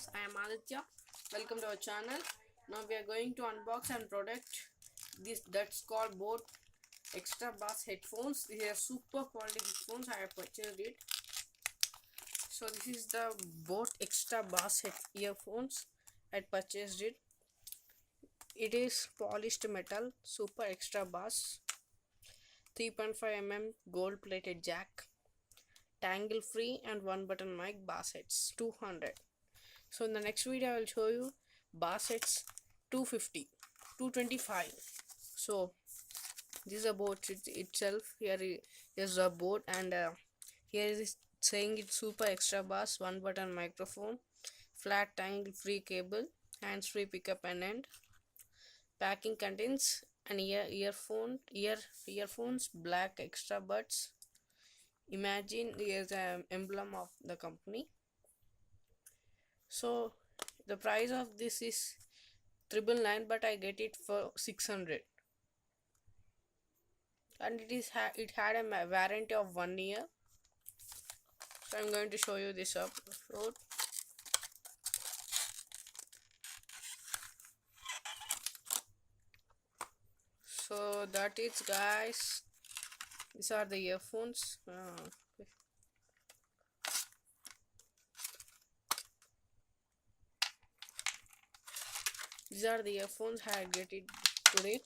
viewers, I am Aditya. Welcome to our channel. Now we are going to unbox and product this that's called Bose Extra Bass headphones. These are super quality headphones. I have purchased it. So this is the Bose Extra Bass earphones. I purchased it. It is polished metal, super extra bass, 3.5 mm gold plated jack, tangle free and one button mic, bass heads 200. So in the next video I will show you bass heads 250, 225. So this is a board itself. Here is a board, and here is saying it's super extra bass, one button microphone, flat tangle free cable, hands free pickup and end. Packing contains an earphones, black extra buds. Imagine here's an emblem of the company. So the price of this is 999, but I get it for 600, and it had a warranty of 1 year. So I'm going to show you this up road. So that is, guys, these are the earphones. These are the earphones. I get it today.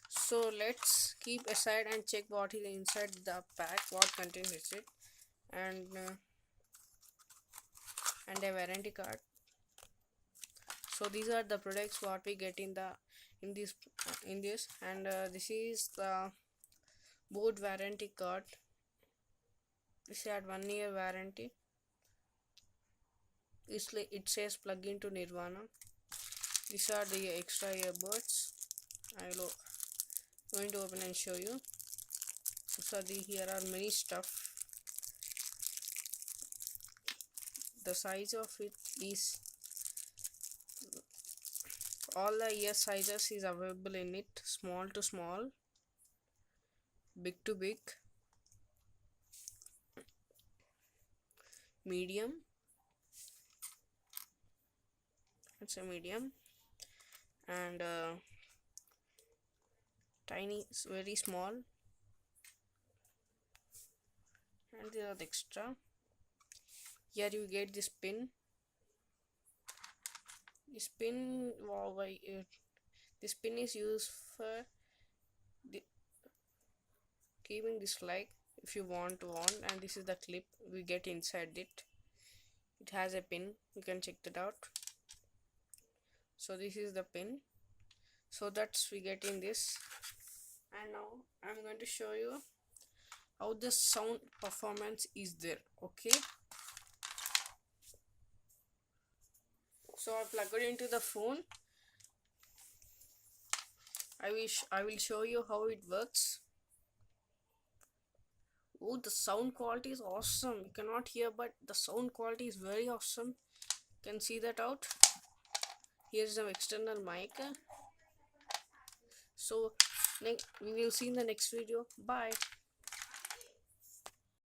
So let's keep aside and check what is inside the pack, what contains it, and a warranty card. So these are the products what we get in this, and this is the board warranty card. This had 1 year warranty. It says plug into Nirvana. These are the extra earbuds. I'm going to open and show you. So here are many stuff. The size of it is, all the ear sizes is available in it. Small to small, big to big, medium. It's a medium, and tiny, very small, and they are the extra. Here you get this pin. This pin, this pin is used for keeping this like if you want to on, and this is the clip we get inside it. It has a pin, you can check that out. So this is the pin. So that's we get in this, and now I'm going to show you how the sound performance is there. Okay, so I plug it into the phone. I will show you how it works. Oh, the sound quality is awesome. You cannot hear, but the sound quality is very awesome. You can see that out. Here's the external mic. So we will see in the next video. Bye.